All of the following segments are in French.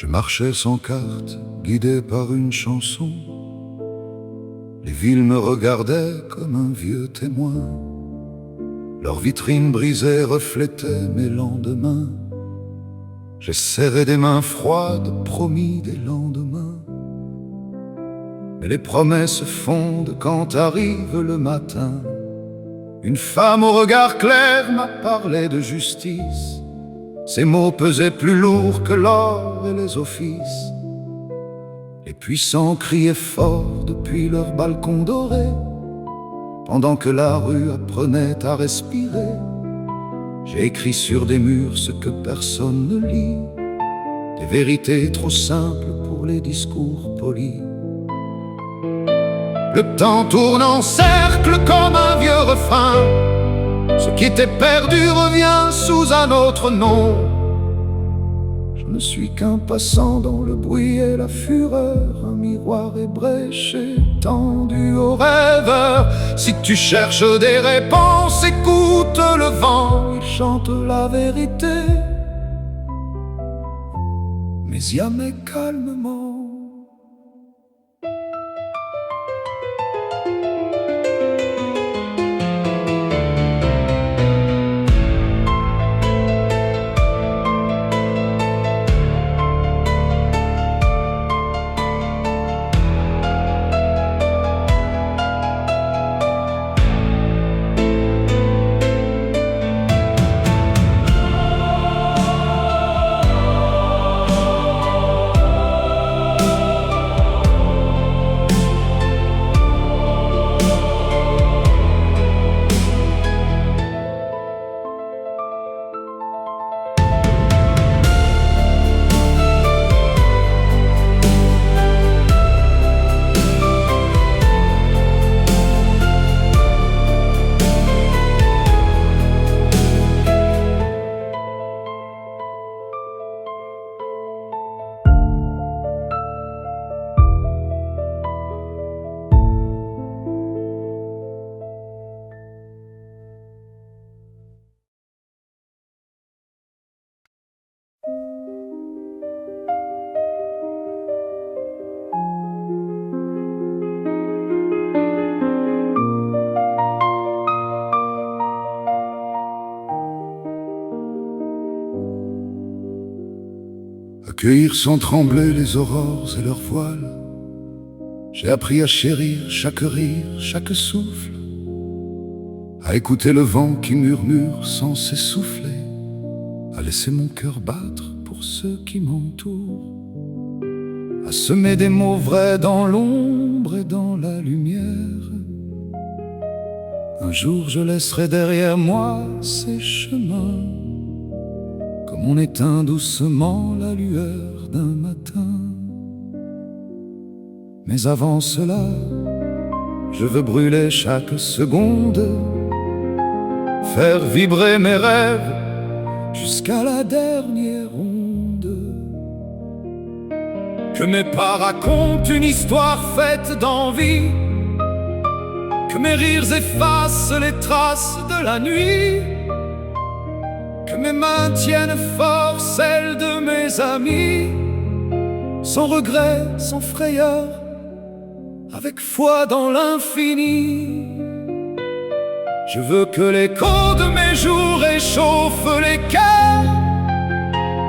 Je marchais sans carte, guidé par une chanson. Les villes me regardaient comme un vieux témoin. Leurs vitrines brisées reflétaient mes lendemains. J'ai serré des mains froides, promis des lendemains. Mais les promesses fondent quand arrive le matin. Une femme au regard clair m'a parlé de justice. Ces mots pesaient plus lourds que l'or et les offices. Les puissants criaient fort depuis leur balcon doré, pendant que la rue apprenait à respirer. J'ai écrit sur des murs ce que personne ne lit, des vérités trop simples pour les discours polis. Le temps tourne en cercle comme un vieux refrain. Ce qui était perdu revient sous un autre nom. Je ne suis qu'un passant dans le bruit et la fureur, un miroir ébréché tendu aux rêveurs. Si tu cherches des réponses, écoute le vent, il chante la vérité, mais jamais calmement. Accueillir sans trembler les aurores et leurs voiles. J'ai appris à chérir chaque rire, chaque souffle, à écouter le vent qui murmure sans s'essouffler, à laisser mon cœur battre pour ceux qui m'entourent, à semer des mots vrais dans l'ombre et dans la lumière. Un jour je laisserai derrière moi ces chemins, comme on éteint doucement la lueur d'un matin. Mais avant cela, je veux brûler chaque seconde, faire vibrer mes rêves jusqu'à la dernière onde. Que mes pas racontent une histoire faite d'envie, que mes rires effacent les traces de la nuit, que mes mains tiennent fort celles de mes amis, sans regret, sans frayeur, avec foi dans l'infini. Je veux que l'écho de mes jours réchauffe les cœurs,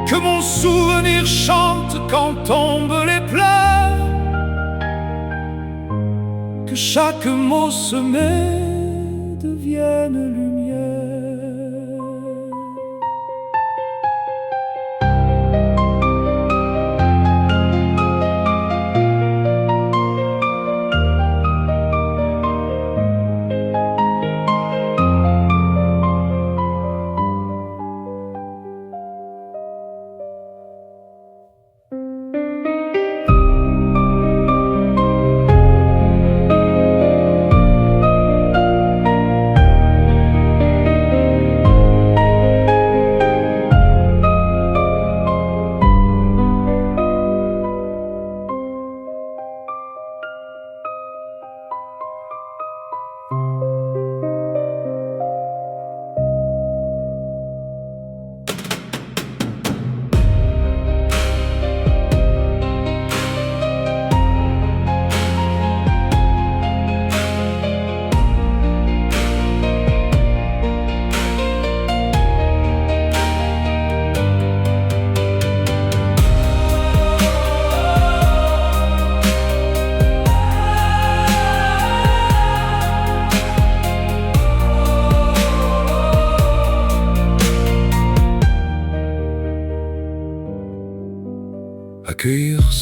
que mon souvenir chante quand tombent les pleurs, que chaque mot semé devienne lumière.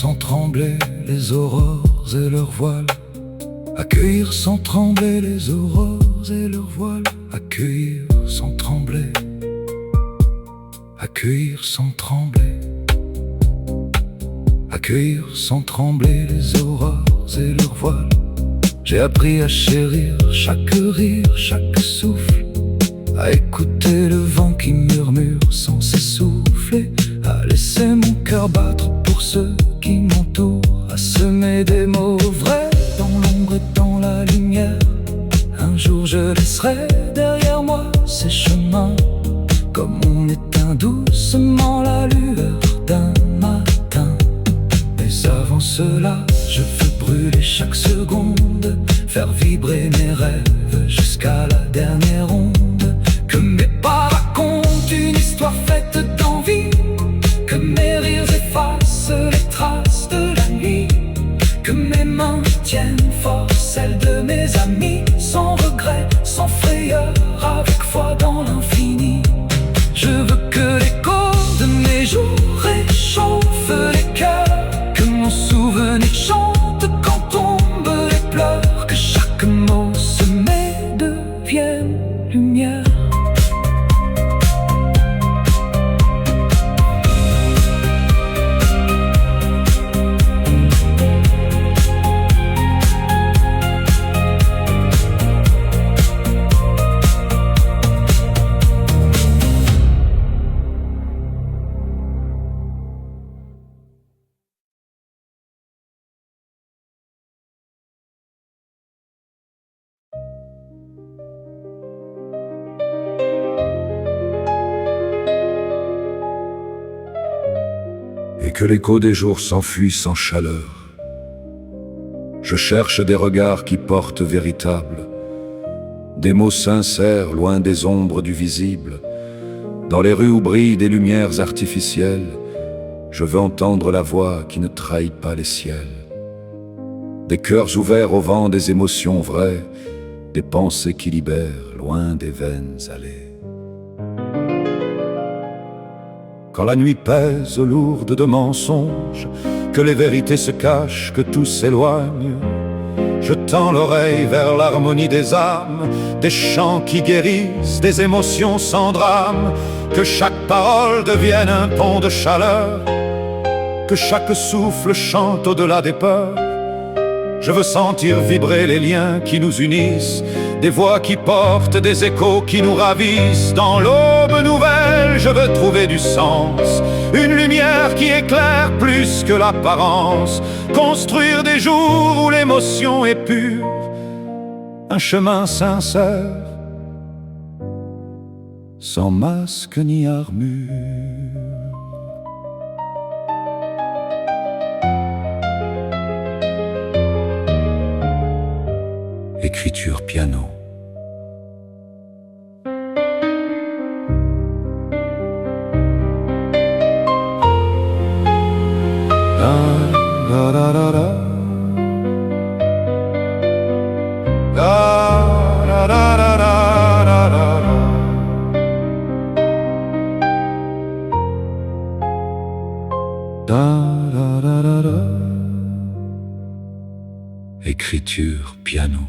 sans trembler les aurores et leurs voiles. Accueillir sans trembler les aurores et leurs voiles. Accueillir sans trembler. Accueillir sans trembler. Accueillir sans trembler les aurores et leurs voiles. J'ai appris à chérir chaque rire, chaque souffle, à écouter le vent qui murmure sans s'essouffler, à laisser mon cœur battre pour ceux qui m'entourent, à semer des mots vrais dans l'ombre et dans la lumière. Un jour je laisserai derrière moi ces chemins, comme on éteint doucement la lueur d'un matin. Mais avant cela, je veux brûler chaque seconde, faire vibrer mes rêves jusqu'à la dernière onde. Que mes pas racontent une histoire faite d'envie, que mes rires effacent les traces de la nuit, que mes mains tiennent fort celles de mes amis, sans regret, sans frayeur, avec foi dans l'infini. Je veux que l'écho de mes jours réchauffe les cœurs, que mon souvenir chante quand tombent les pleurs, que chaque mot semé devienne lumière. Et que l'écho des jours s'enfuit sans chaleur. Je cherche des regards qui portent véritable, des mots sincères loin des ombres du visible. Dans les rues où brillent des lumières artificielles, je veux entendre la voix qui ne trahit pas les ciels. Des cœurs ouverts au vent des émotions vraies, des pensées qui libèrent loin des veines allées. Quand la nuit pèse lourde de mensonges, que les vérités se cachent, que tout s'éloigne, je tends l'oreille vers l'harmonie des âmes, des chants qui guérissent, des émotions sans drame. Que chaque parole devienne un pont de chaleur, que chaque souffle chante au-delà des peurs. Je veux sentir vibrer les liens qui nous unissent, des voix qui portent, des échos qui nous ravissent. Dans l'aube nouvelle, je veux trouver du sens, une lumière qui éclaire plus que l'apparence. Construire des jours où l'émotion est pure, un chemin sincère, sans masque ni armure. Écriture piano. Da da da da. Da da da da da da da. Da da da da da. Écriture piano.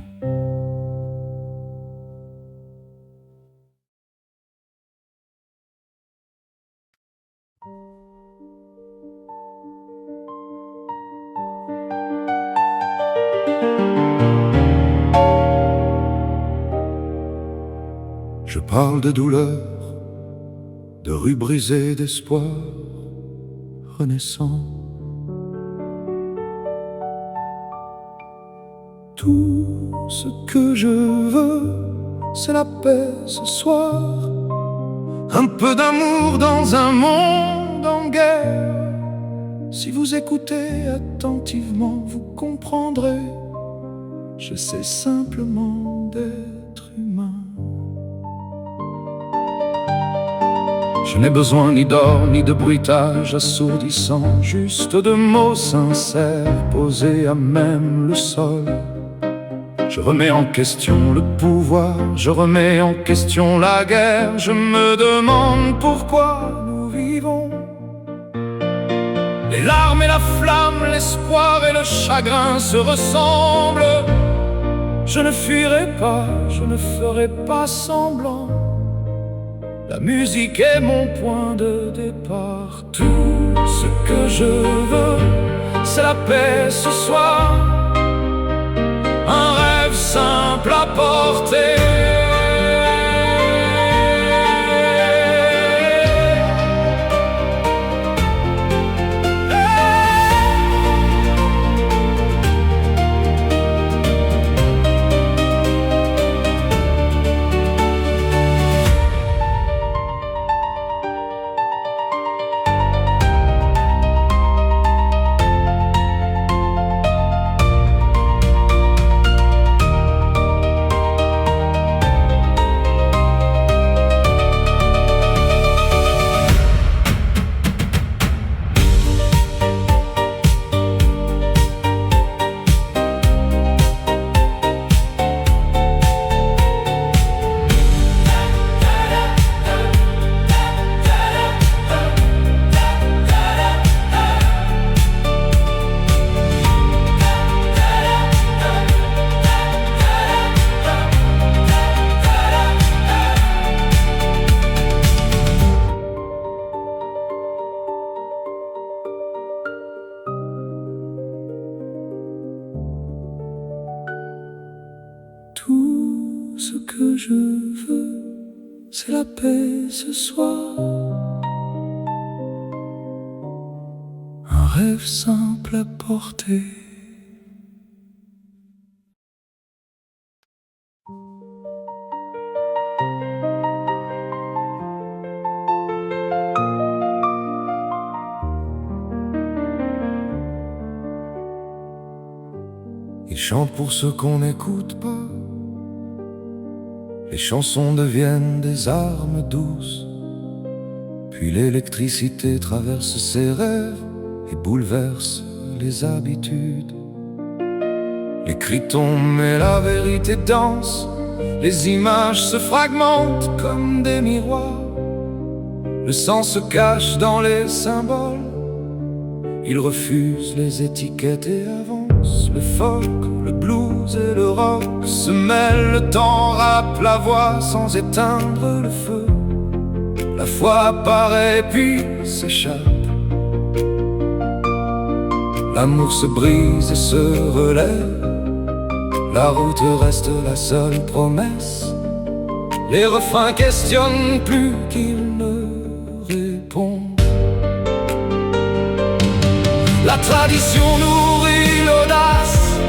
Je parle de douleur, de rues brisées d'espoir renaissant. Tout ce que je veux, c'est la paix ce soir. Un peu d'amour dans un monde en guerre. Si vous écoutez attentivement, vous comprendrez. Je sais simplement d'être humain. Je n'ai besoin ni d'or, ni de bruitage assourdissant, juste de mots sincères posés à même le sol. Je remets en question le pouvoir, je remets en question la guerre. Je me demande pourquoi nous vivons Les larmes et la flamme, l'espoir et le chagrin se ressemblent. Je ne fuirai pas, je ne ferai pas semblant. La musique est mon point de départ. Tout ce que je veux, c'est la paix ce soir. Un rêve simple à porter. Tout ce que je veux, c'est la paix ce soir. Un rêve simple à porter. Ils chantent pour ceux qu'on n'écoute pas. Les chansons deviennent des armes douces. Puis l'électricité traverse ses rêves et bouleverse les habitudes. Les cris tombent et la vérité danse. Les images se fragmentent comme des miroirs. Le sang se cache dans les symboles. Ils refusent les étiquettes et avancent. Le folk, le blues et le rock se mêlent. Le temps rappe la voix sans éteindre le feu. La foi apparaît puis s'échappe. L'amour se brise et se relève. La route reste la seule promesse. Les refrains questionnent plus qu'ils ne répondent. La tradition nourrit l'audace.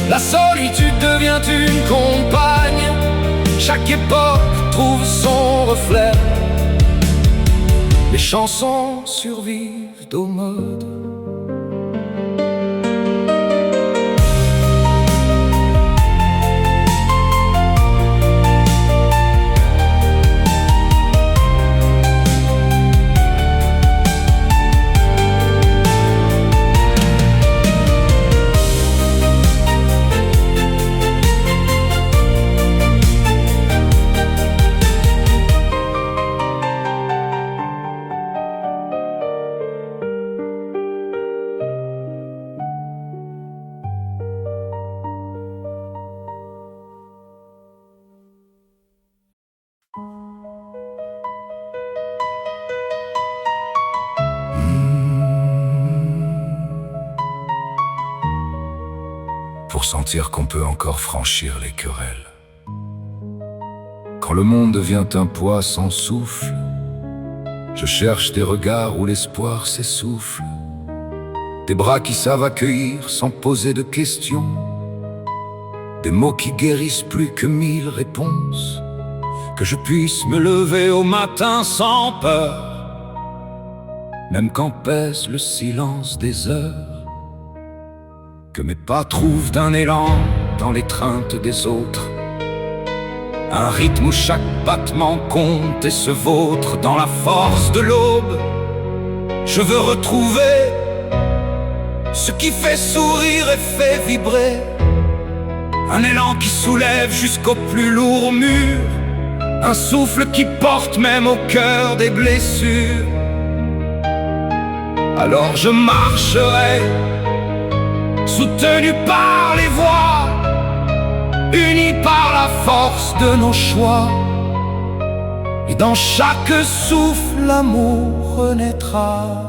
La solitude devient une compagne. Chaque époque trouve son reflet. Les chansons survivent aux modes. Pour sentir qu'on peut encore franchir les querelles. Quand le monde devient un poids sans souffle, je cherche des regards où l'espoir s'essouffle, des bras qui savent accueillir sans poser de questions, des mots qui guérissent plus que 1000 réponses, que je puisse me lever au matin sans peur, même quand pèse le silence des heures. Que mes pas trouvent d'un élan dans l'étreinte des autres, un rythme où chaque battement compte et se vautre dans la force de l'aube. Je veux retrouver ce qui fait sourire et fait vibrer, un élan qui soulève jusqu'au plus lourd mur, un souffle qui porte même au cœur des blessures. Alors je marcherai, soutenu par les voix, unis par la force de nos choix. Et dans chaque souffle, l'amour renaîtra.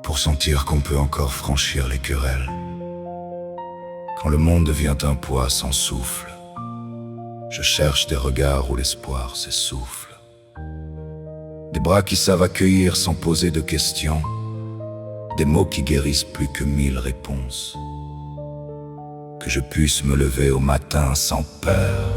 Pour sentir qu'on peut encore franchir les querelles, quand le monde devient un poids sans souffle, je cherche des regards où l'espoir s'essouffle, des bras qui savent accueillir sans poser de questions, des mots qui guérissent plus que 1000 réponses, que je puisse me lever au matin sans peur.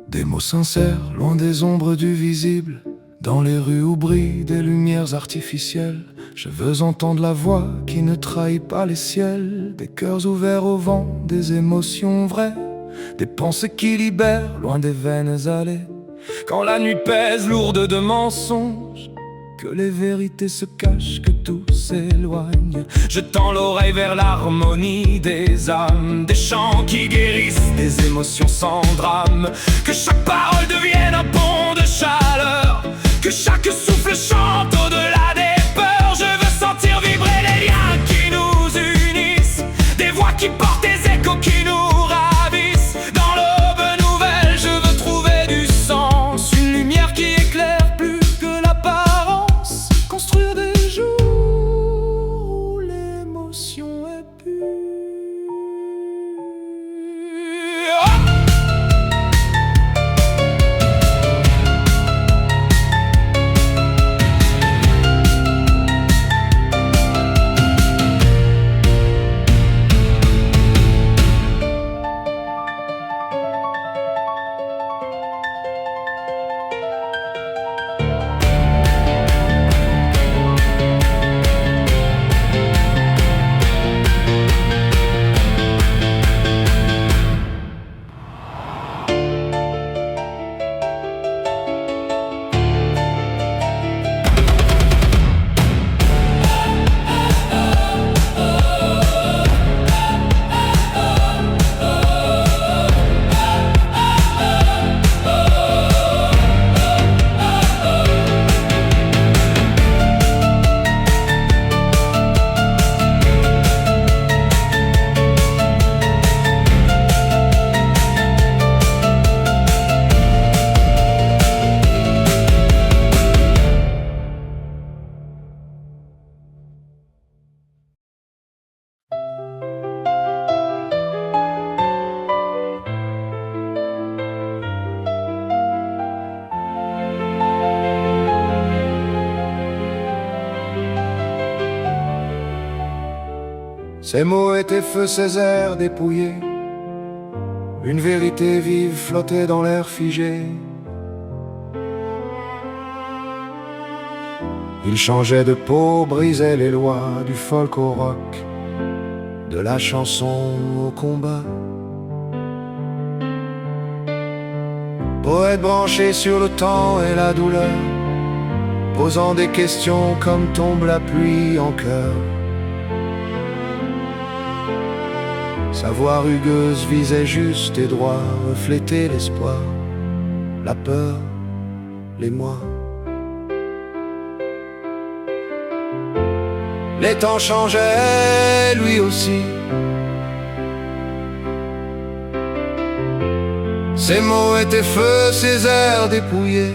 Des mots sincères, loin des ombres du visible, dans les rues où brillent des lumières artificielles. Je veux entendre la voix qui ne trahit pas les ciels, des cœurs ouverts au vent, des émotions vraies, des pensées qui libèrent, loin des veines allées. Quand la nuit pèse lourde de mensonges, que les vérités se cachent, que tout s'éloigne, je tends l'oreille vers l'harmonie des âmes, des chants qui guérissent, des émotions sans drame. Que chaque parole devienne un pont de chaleur, que chaque souffle chante au-delà des peurs. Je veux sentir vibrer les liens qui nous unissent, des voix qui portent des échos qui nous ravissent. Dans l'aube nouvelle, je veux trouver du sens, une lumière qui éclaire plus que l'apparence, construire des jours où l'émotion est pure. Ces mots étaient feu, ces airs dépouillés, une vérité vive flottait dans l'air figé. Ils changeaient de peau, brisaient les lois du folk au rock, de la chanson au combat. Poète branché sur le temps et la douleur, posant des questions comme tombe la pluie en chœur. Sa voix rugueuse visait juste et droit, reflétait l'espoir, la peur, l'émoi. Les temps changeaient, lui aussi, Ses mots étaient feu, ses airs dépouillés.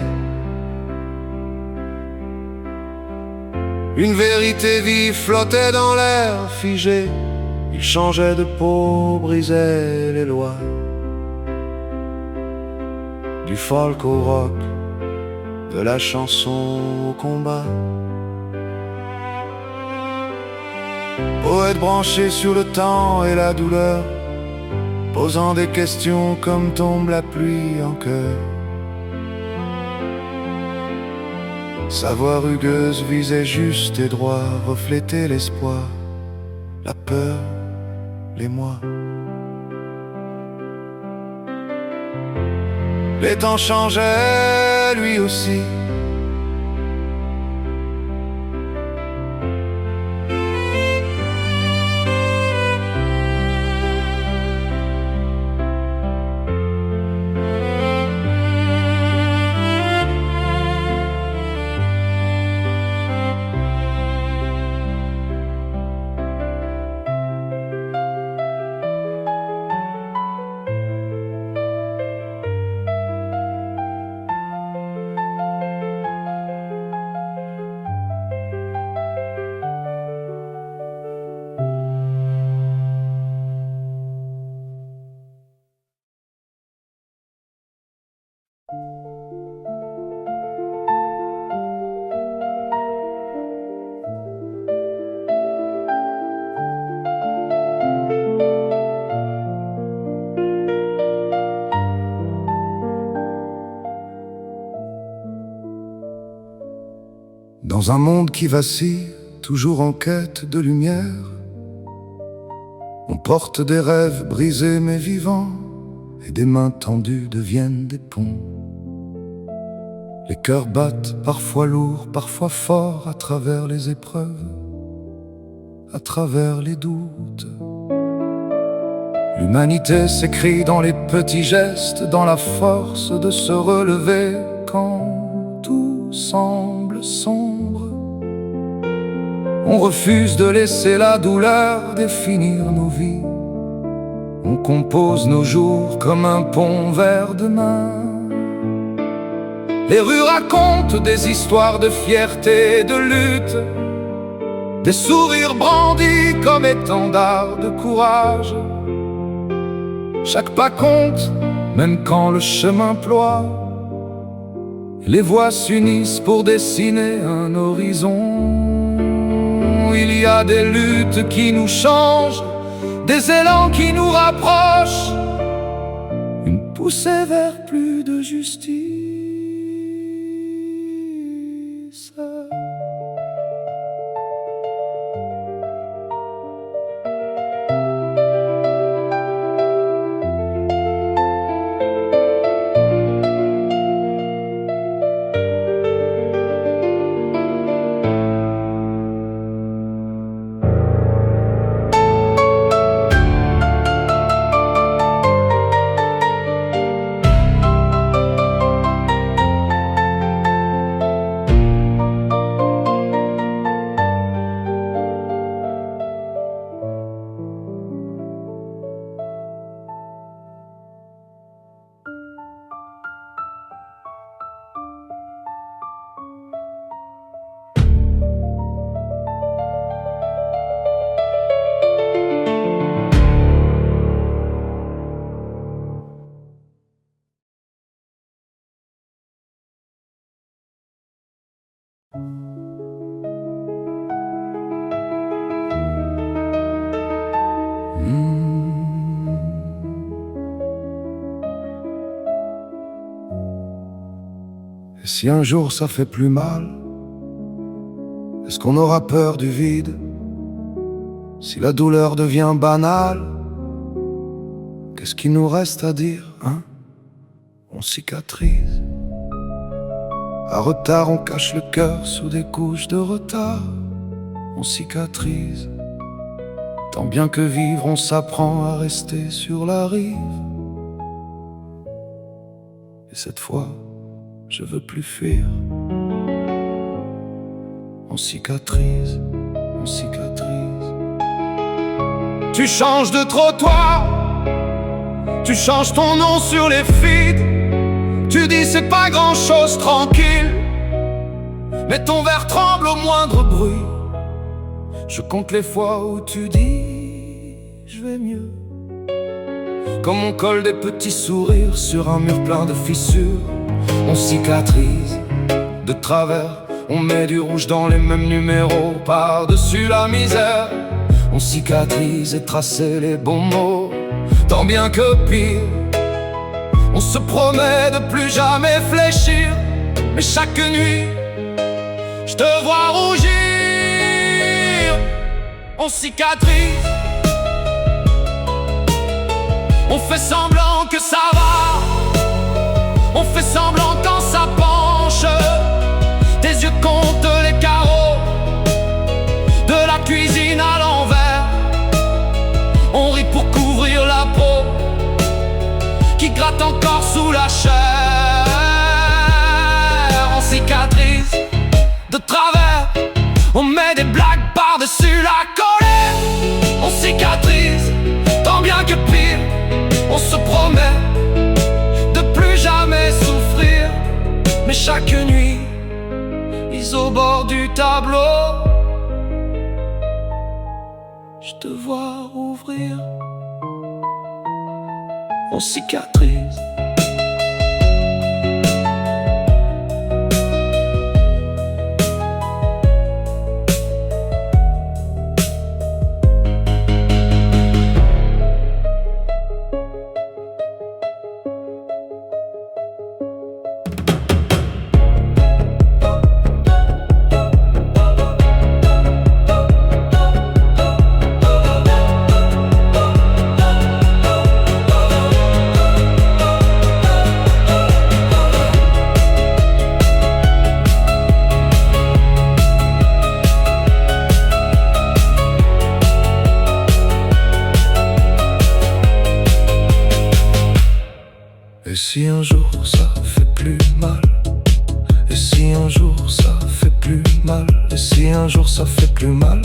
Une vérité vive flottait dans l'air figé. Il changeait de peau, brisait les lois. Du folk au rock, de la chanson au combat. Poète branché sur le temps et la douleur, posant des questions comme tombe la pluie en chœur. Sa voix rugueuse visait juste et droit, reflétait l'espoir, la peur, l'émoi. Les temps changeaient, lui aussi. Dans un monde qui vacille, toujours en quête de lumière, on porte des rêves brisés mais vivants, et des mains tendues deviennent des ponts. Les cœurs battent parfois lourd, parfois fort, à travers les épreuves, à travers les doutes. L'humanité s'écrit dans les petits gestes, dans la force de se relever quand tout semble sombre. On refuse de laisser la douleur définir nos vies. On compose nos jours comme un pont vers demain. Les rues racontent des histoires de fierté et de lutte, des sourires brandis comme étendards de courage. Chaque pas compte, même quand le chemin ploie. Les voix s'unissent pour dessiner un horizon. Il y a des luttes qui nous changent, des élans qui nous rapprochent, une poussée vers plus de justice. Et si un jour ça fait plus mal, est-ce qu'on aura peur du vide? Si la douleur devient banale, qu'est-ce qu'il nous reste à dire, hein? On cicatrise. À retard, on cache le cœur sous des couches de retard. On cicatrise. Tant bien que vivre, on s'apprend à rester sur la rive. Et cette fois, je veux plus fuir. On cicatrise, on cicatrise. Tu changes de trottoir, Tu changes ton nom sur les feeds. Tu dis c'est pas grand chose, tranquille. Mais ton verre tremble au moindre bruit. Je compte les fois où tu dis je vais mieux. Comme on colle des petits sourires sur un mur plein de fissures. On cicatrise de travers. On met du rouge dans les mêmes numéros par-dessus la misère. On cicatrise et tracer les bons mots, tant bien que pire. On se promet de plus jamais fléchir. Mais chaque nuit, je te vois rougir. On cicatrise. On fait semblant que ça va. On fait semblant quand ça penche. Tes yeux comptent les carreaux de la cuisine à l'envers. On rit pour couvrir la peau qui gratte encore sous la chair. On cicatrise de travers. On met des blagues par-dessus la colère. On cicatrise, tant bien que pire. On se promet de plus jamais souffrir. Mais chaque nuit, mise au bord du tableau, je te vois rouvrir. On cicatrise. Et si un jour ça fait plus mal? Et si un jour ça fait plus mal? Et si un jour ça fait plus mal?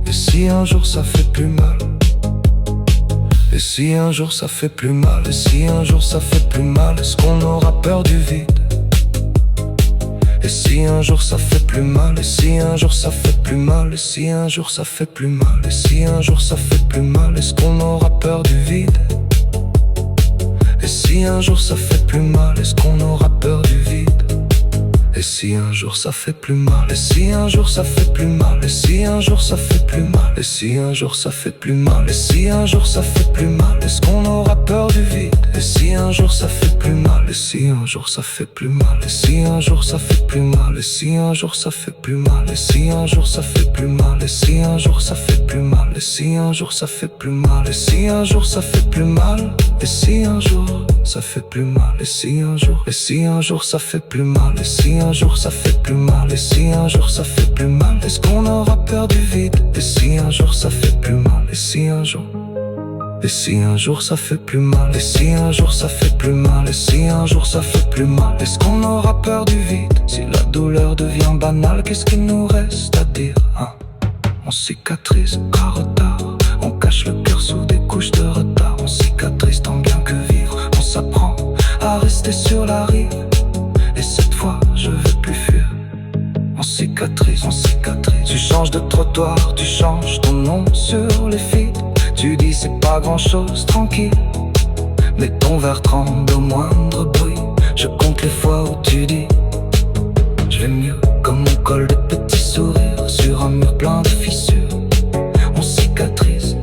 Et si un jour ça fait plus mal? Et si un jour ça fait plus mal? Et si un jour ça fait plus mal? Est-ce qu'on aura peur du vide? Et si un jour ça fait plus mal? Et si un jour ça fait plus mal? Et si un jour ça fait plus mal? Et si un jour ça fait plus mal? Est-ce qu'on aura peur du vide? Et si un jour ça fait plus mal, est-ce qu'on aura peur du vide? Et si un jour ça fait plus mal? Et si un jour ça fait plus mal? Et si un jour ça fait plus mal? Et si un jour ça fait plus mal? Et si un jour ça fait plus mal? Est-ce qu'on aura peur du vide? Et si un jour ça fait plus mal? Et si un jour ça fait plus mal? Et si un jour ça fait plus mal? Et si un jour ça fait plus mal? Et si un jour ça fait plus mal? Et si un jour ça fait plus mal? Et si un jour ça fait plus mal? Et si un jour ça fait plus mal? Et si un jour ça fait plus mal? Et si un jour, et si un jour ça fait plus mal? Et si un jour ça fait plus mal? Et si un jour ça fait plus mal? Est-ce qu'on aura peur du vide? Et si un jour ça fait plus mal? Et si un jour, et si un jour ça fait plus mal? Et si un jour ça fait plus mal? Et si un jour ça fait plus mal? Est-ce qu'on aura peur du vide? Si la douleur devient banale, qu'est-ce qu'il nous reste à dire, hein? On cicatrise à retard, on cache le cœur sous des couches de retard. On cicatrise tant bien que vivre, on s'apprend à rester sur la rive. Et cette fois je veux plus fuir. On cicatrise, on cicatrise. Tu changes de trottoir, tu changes ton nom sur les feeds. Tu dis c'est pas grand chose, tranquille. Mais ton verre tremble au moindre bruit. Je compte les fois où tu dis je vais mieux. Comme on colle des petits sourires sur un mur plein de fissures. On cicatrise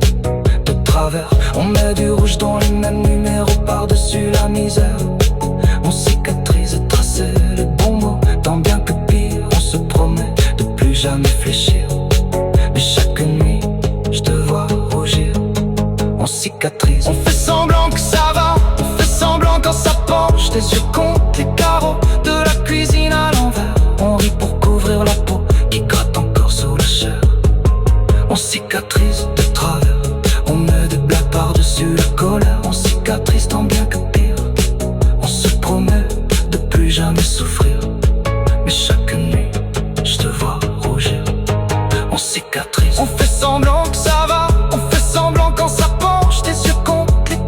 de travers. On met du rouge dans les mêmes numéros par-dessus la misère. On cicatrise et tracer les bons mots, tant bien que pire. On se promet de plus jamais fléchir. Mais chaque nuit, je te vois rougir. On cicatrise. On fait semblant que ça va. On fait semblant quand ça penche. Tes yeux comptent les carreaux de la cuisine à l'envers. On rit pour couvrir la peau qui gratte encore sous la chair. On cicatrise de travers. On met des blagues par-dessus la colère. On cicatrise tant bien que pire. On se promet de plus jamais souffrir. Mais chaque nuit, je te vois rougir. On cicatrise. On fait semblant que ça va. On fait semblant quand ça penche. Tes yeux comptent les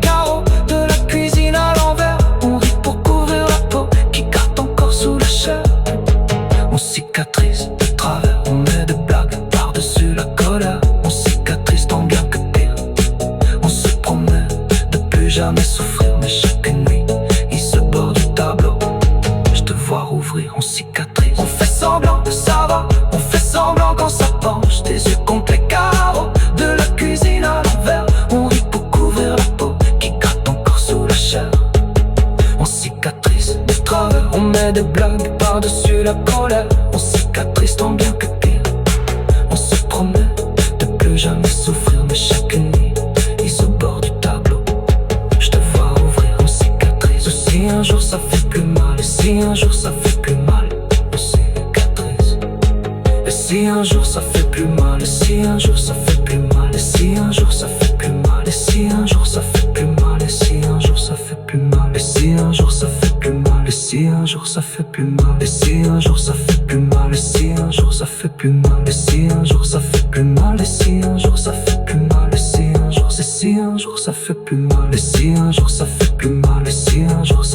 souffrir, mais chaque nuit, il se bord du tableau. Je te vois rouvrir en cicatrice. On fait semblant que ça va, on fait semblant quand ça penche. Tes yeux contre les carreaux de la cuisine à l'envers. On rit pour couvrir la peau qui gratte encore sous la chair. On cicatrise des travers, on met des blagues par-dessus la colère. On cicatrise tant bien que pire. On se promet de plus jamais souffrir, mais chaque nuit, il se bord du tableau. Je te vois ouvrir en cicatrice. Et si un jour ça fait plus mal, et si un jour ça fait plus mal, on cicatrise. Et si un jour ça fait plus mal, et si un jour ça fait plus mal, et si un jour ça fait plus mal, et si un jour ça fait plus mal, et si un jour ça fait plus mal, et si un jour ça fait plus mal, et si un jour ça fait plus mal, et si un jour ça fait plus mal, et si un jour ça fait plus mal, et si un jour ça fait plus mal, et si un jour ça fait plus mal, et si un jour,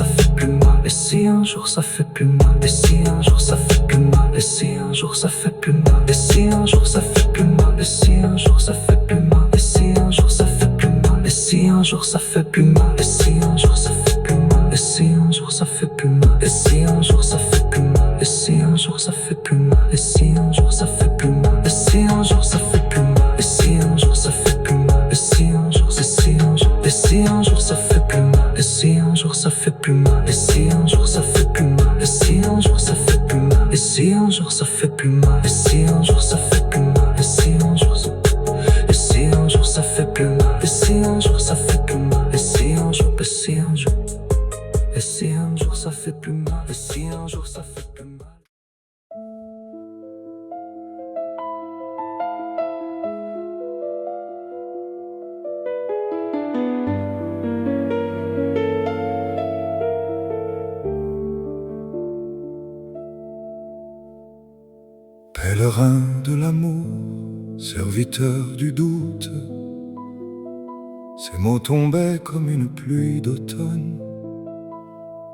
et si un jour ça fait plus mal, et si un jour ça fait plus mal, et si un jour ça fait plus mal, et si un jour ça fait plus mal, et si un jour ça fait plus mal, et si un jour ça fait plus mal, et si un jour ça fait plus mal, et si un jour ça fait plus mal, et si un jour ça fait plus mal, et si un jour ça fait plus mal, et si un jour ça fait plus mal, et si un jour ça fait plus mal, et si un jour ça fait plus mal, et si un jour ça fait plus mal, et si un jour ça fait plus mal, et si un jour ça fait plus mal, et si un jour ça fait plus mal, et si un jour, et si un jour, et si un jour ça fait plus mal, et si un jour ça fait plus mal, et si un jour ça fait plus mal, et si un jour ça fait plus mal, et si un jour ça fait plus mal, et si un jour ça fait plus mal, et si un jour ça, et si un jour ça fait plus mal, et si un jour ça fait plus mal, et si un jour, et si un jour, et si un jour ça fait plus mal, et si un jour ça fait plus mal. Pèlerin de l'amour, serviteur du doute, ces mots tombaient comme une pluie d'automne.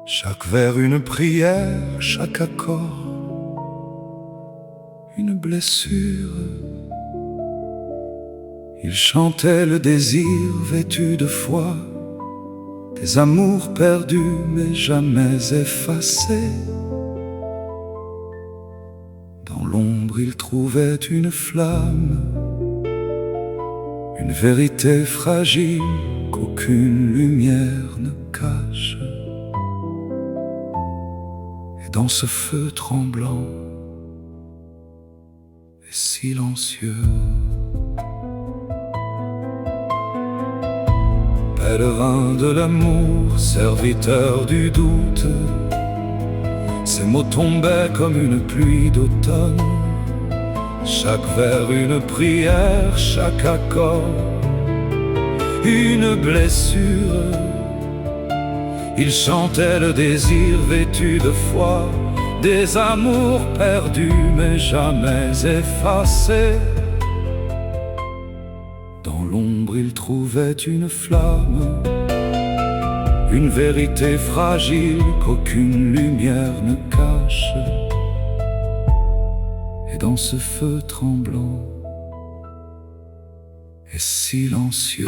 Chaque vers une prière, chaque accord une blessure. Il chantait le désir vêtu de foi, des amours perdus mais jamais effacés. Dans l'ombre il trouvait une flamme, une vérité fragile qu'aucune lumière ne cache. Et dans ce feu tremblant et silencieux, pèlerin de l'amour, serviteur du doute, ces mots tombaient comme une pluie d'automne. Chaque vers une prière, chaque accord une blessure. Il chantait le désir vêtu de foi, des amours perdus mais jamais effacés. Dans l'ombre il trouvait une flamme, une vérité fragile qu'aucune lumière ne cache. Et dans ce feu tremblant et silencieux,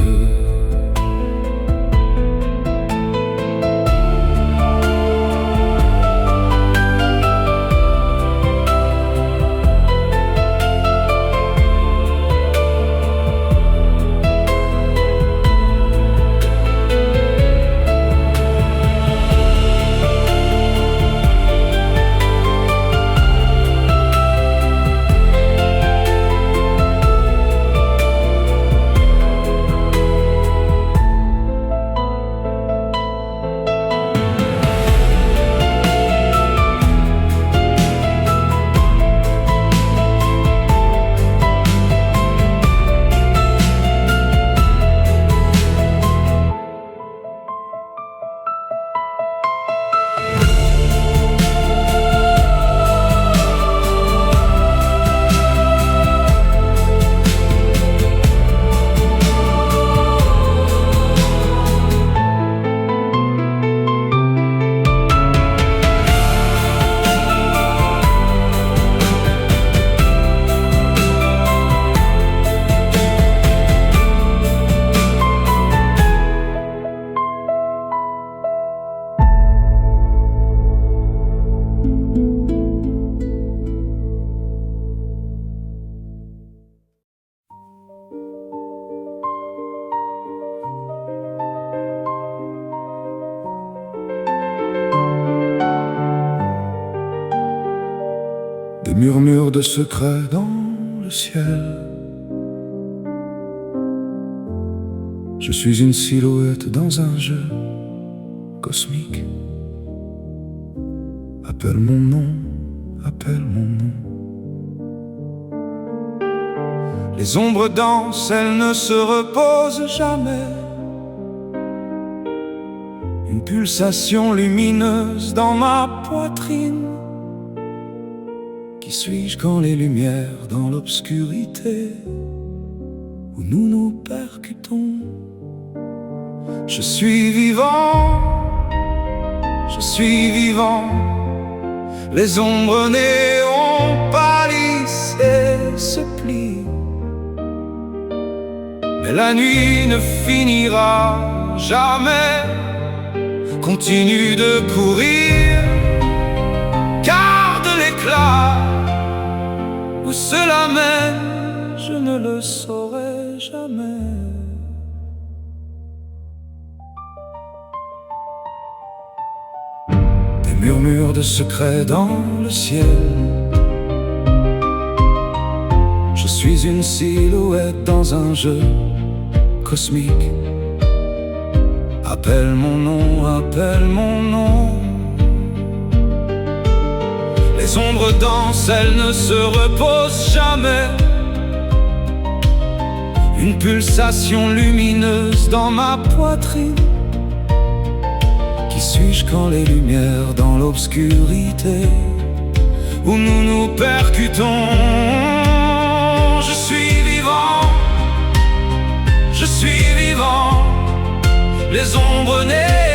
murmures de secrets dans le ciel. Je suis une silhouette dans un jeu cosmique. Appelle mon nom, appelle mon nom. Les ombres dansent, elles ne se reposent jamais. Une pulsation lumineuse dans ma poitrine. Qui suis-je quand les lumières dans l'obscurité où nous nous percutons? Je suis vivant, je suis vivant. Les ombres néons pâlissent et se plient. Mais la nuit ne finira jamais. Continue de courir, garde l'éclat. Où cela mène, je ne le saurai jamais. Des murmures de secrets dans le ciel. Je suis une silhouette dans un jeu cosmique. Appelle mon nom, appelle mon nom. Les ombres dansent, elles ne se reposent jamais. Une pulsation lumineuse dans ma poitrine. Qui suis-je quand les lumières dans l'obscurité où nous nous percutons? Je suis vivant, je suis vivant. Les ombres naissent.